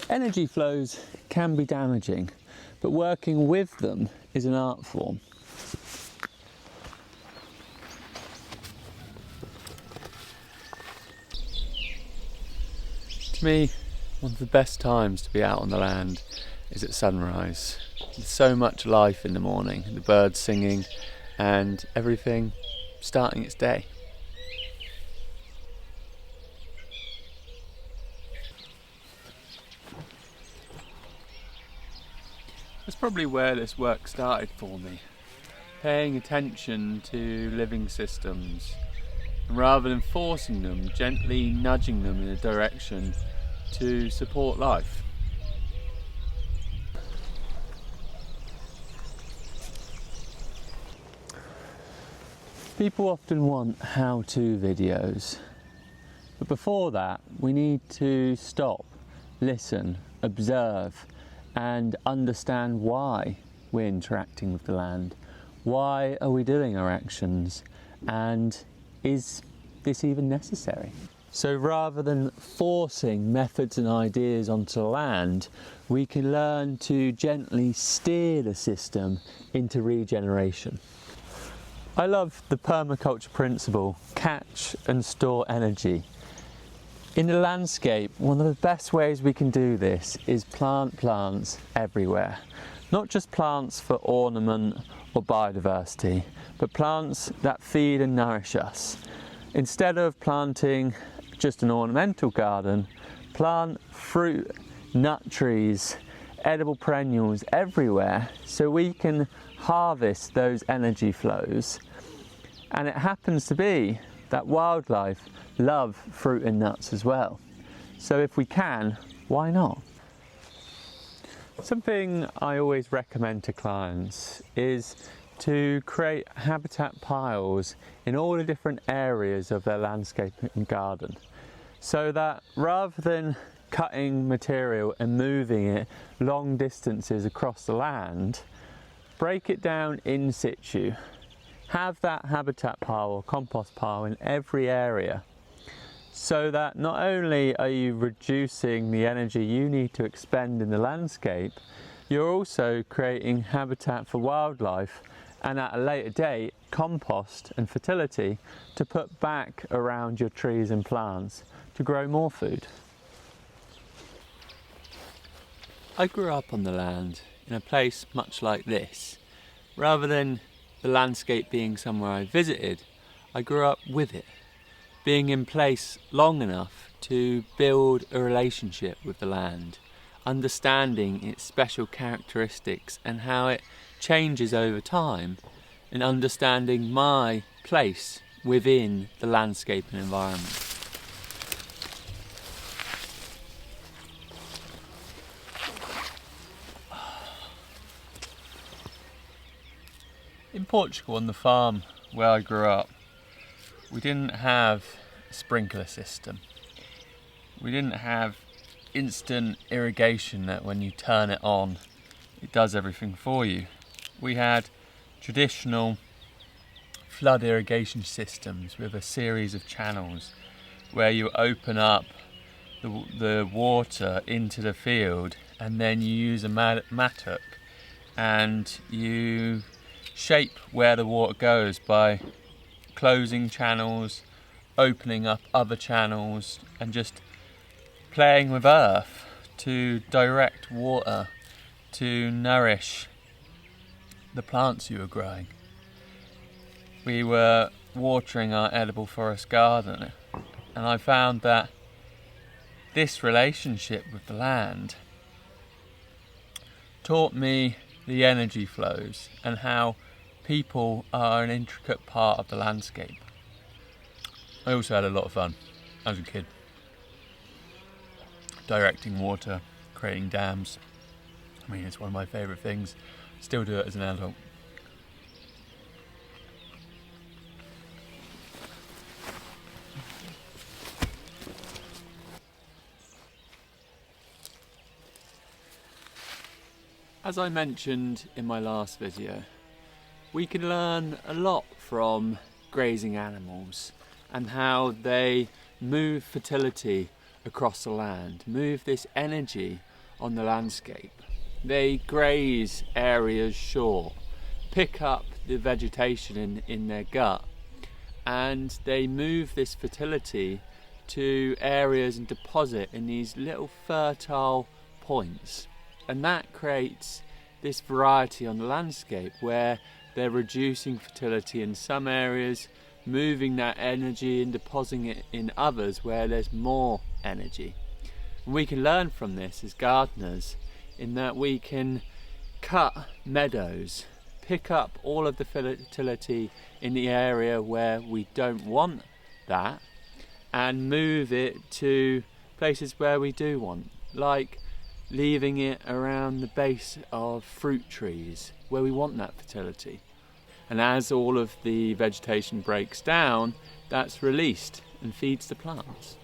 Energy flows can be damaging, but working with them is an art form. To me, one of the best times to be out on the land is at sunrise. There's so much life in the morning, the birds singing and everything starting its day. That's probably where this work started for me, paying attention to living systems, and rather than forcing them, gently nudging them in a direction to support life. People often want how-to videos, but before that we need to stop, listen, observe and understand why we're interacting with the land. Why are we doing our actions, and is this even necessary? So rather than forcing methods and ideas onto the land, we can learn to gently steer the system into regeneration. I love the permaculture principle, catch and store energy. In the landscape, one of the best ways we can do this is plant plants everywhere. Not just plants for ornament or biodiversity, but plants that feed and nourish us. Instead of planting just an ornamental garden, plant fruit, nut trees, edible perennials everywhere so we can harvest those energy flows. And it happens to be that wildlife love fruit and nuts as well. So if we can, why not? Something I always recommend to clients is to create habitat piles in all the different areas of their landscape and garden, so that rather than cutting material and moving it long distances across the land, break it down in situ. Have that habitat pile or compost pile in every area, so that not only are you reducing the energy you need to expend in the landscape, you're also creating habitat for wildlife and at a later date compost and fertility to put back around your trees and plants to grow more food. I grew up on the land in a place much like this. Rather than the landscape being somewhere I visited, I grew up with it, being in place long enough to build a relationship with the land, understanding its special characteristics and how it changes over time, and understanding my place within the landscape and environment. In Portugal, on the farm where I grew up, we didn't have a sprinkler system. We didn't have instant irrigation that when you turn it on, it does everything for you. We had traditional flood irrigation systems with a series of channels where you open up the water into the field, and then you use a mattock and you shape where the water goes by closing channels, opening up other channels, and just playing with earth to direct water to nourish the plants you were growing. We were watering our edible forest garden, and I found that this relationship with the land taught me the energy flows and how people are an intricate part of the landscape. I also had a lot of fun as a kid, directing water, creating dams. I mean, it's one of my favourite things. Still do it as an adult. As I mentioned in my last video, we can learn a lot from grazing animals and how they move fertility across the land, move this energy on the landscape. They graze areas short, pick up the vegetation in their gut, and they move this fertility to areas and deposit in these little fertile points. And that creates this variety on the landscape where they're reducing fertility in some areas, moving that energy and depositing it in others where there's more energy. And we can learn from this as gardeners in that we can cut meadows, pick up all of the fertility in the area where we don't want that, and move it to places where we do want, like leaving it around the base of fruit trees where we want that fertility. And as all of the vegetation breaks down, that's released and feeds the plants.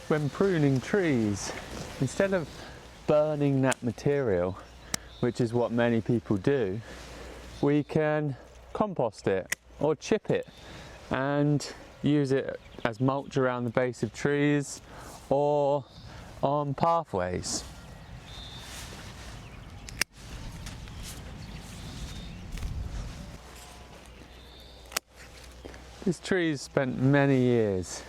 When pruning trees, instead of burning that material, which is what many people do, we can compost it or chip it and use it as mulch around the base of trees or on pathways. This tree's spent many years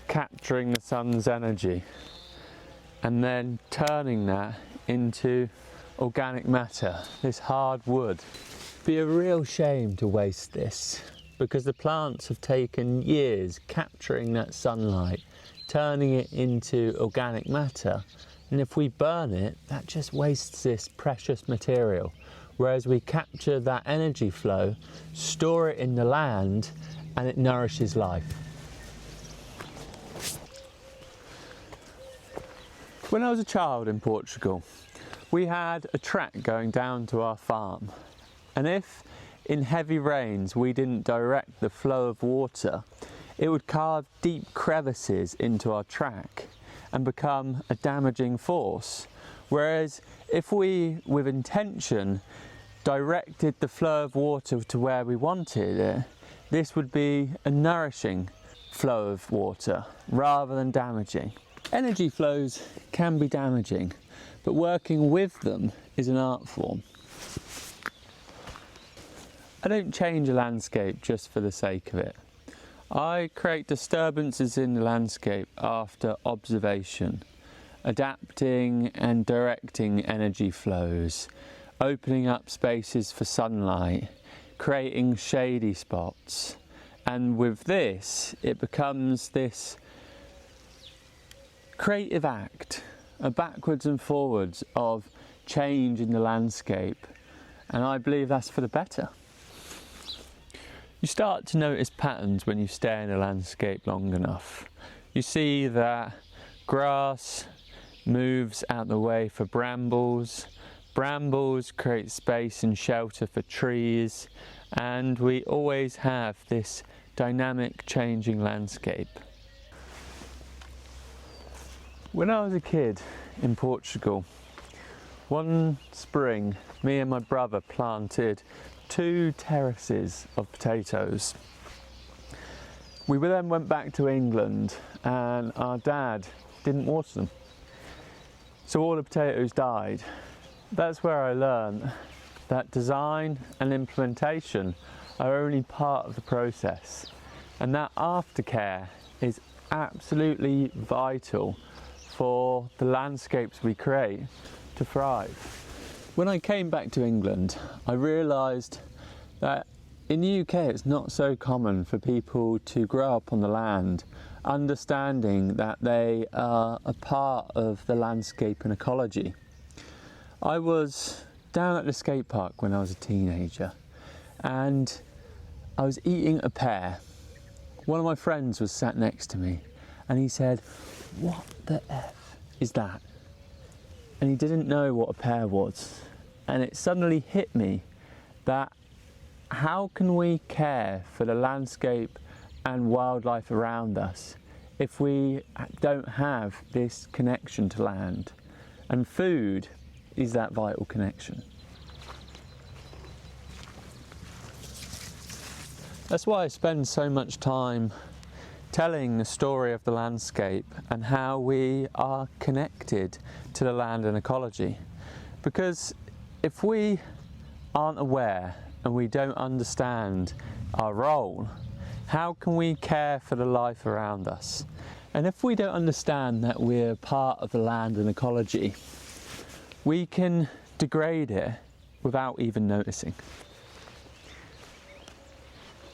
capturing the sun's energy and then turning that into organic matter, this hard wood. It'd be a real shame to waste this, because the plants have taken years capturing that sunlight, turning it into organic matter, and if we burn it, that just wastes this precious material. Whereas we capture that energy flow, store it in the land, and it nourishes life. When I was a child in Portugal, we had a track going down to our farm, and if in heavy rains we didn't direct the flow of water, it would carve deep crevices into our track and become a damaging force. Whereas if we, with intention, directed the flow of water to where we wanted it, this would be a nourishing flow of water rather than damaging. Energy flows can be damaging, but working with them is an art form. I don't change a landscape just for the sake of it. I create disturbances in the landscape after observation, adapting and directing energy flows, opening up spaces for sunlight, creating shady spots. And with this, it becomes this creative act, a backwards and forwards of change in the landscape, and I believe that's for the better. You start to notice patterns when you stay in a landscape long enough. You see that grass moves out the way for brambles, brambles create space and shelter for trees, and we always have this dynamic changing landscape. When I was a kid in Portugal, one spring me and my brother planted 2 terraces of potatoes. We then went back to England and our dad didn't water them, so all the potatoes died. That's where I learned that design and implementation are only part of the process, and that aftercare is absolutely vital for the landscapes we create to thrive. When I came back to England, I realised that in the UK it's not so common for people to grow up on the land, understanding that they are a part of the landscape and ecology. I was down at the skate park when I was a teenager, and I was eating a pear. One of my friends was sat next to me and he said, "What the F is that?" And he didn't know what a pear was. And it suddenly hit me that how can we care for the landscape and wildlife around us if we don't have this connection to land? And food is that vital connection. That's why I spend so much time telling the story of the landscape and how we are connected to the land and ecology. Because if we aren't aware and we don't understand our role, how can we care for the life around us? And if we don't understand that we're part of the land and ecology, we can degrade it without even noticing.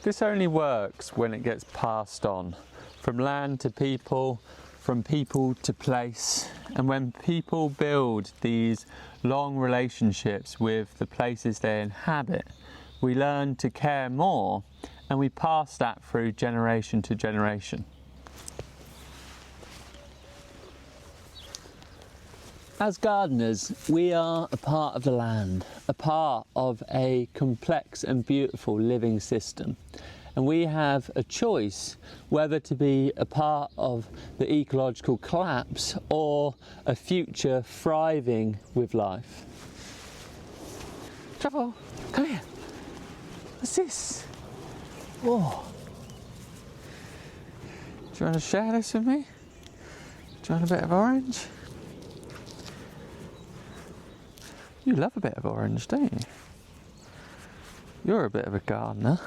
This only works when it gets passed on from land to people, from people to place, and when people build these long relationships with the places they inhabit, we learn to care more, and we pass that through generation to generation. As gardeners, we are a part of the land, a part of a complex and beautiful living system. And we have a choice whether to be a part of the ecological collapse or a future thriving with life. Trevor, come here. What's this? Oh. Do you want to share this with me? Do you want a bit of orange? You love a bit of orange, don't you? You're a bit of a gardener.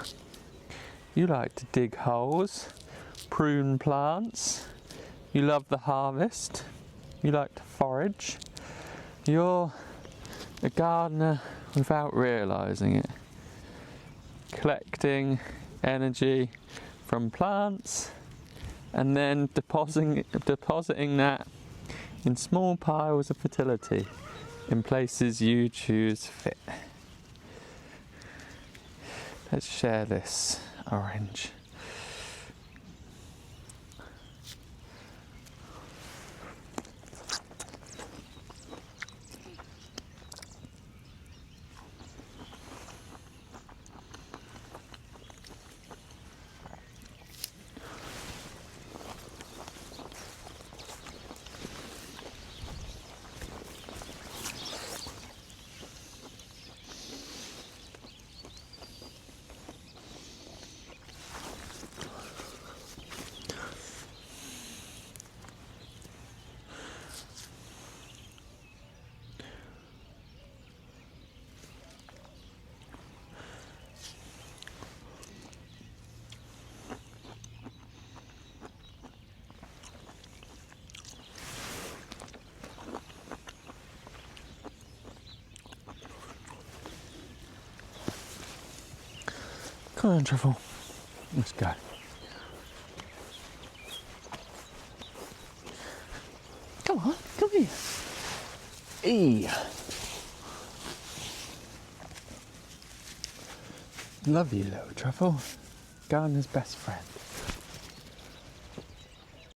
You like to dig holes, prune plants. You love the harvest. You like to forage. You're a gardener without realising it. Collecting energy from plants and then depositing that in small piles of fertility in places you choose fit. Let's share this orange. Come on, Truffle. Let's go. Come on, come here. Hey. Love you, little Truffle. Gardener's best friend.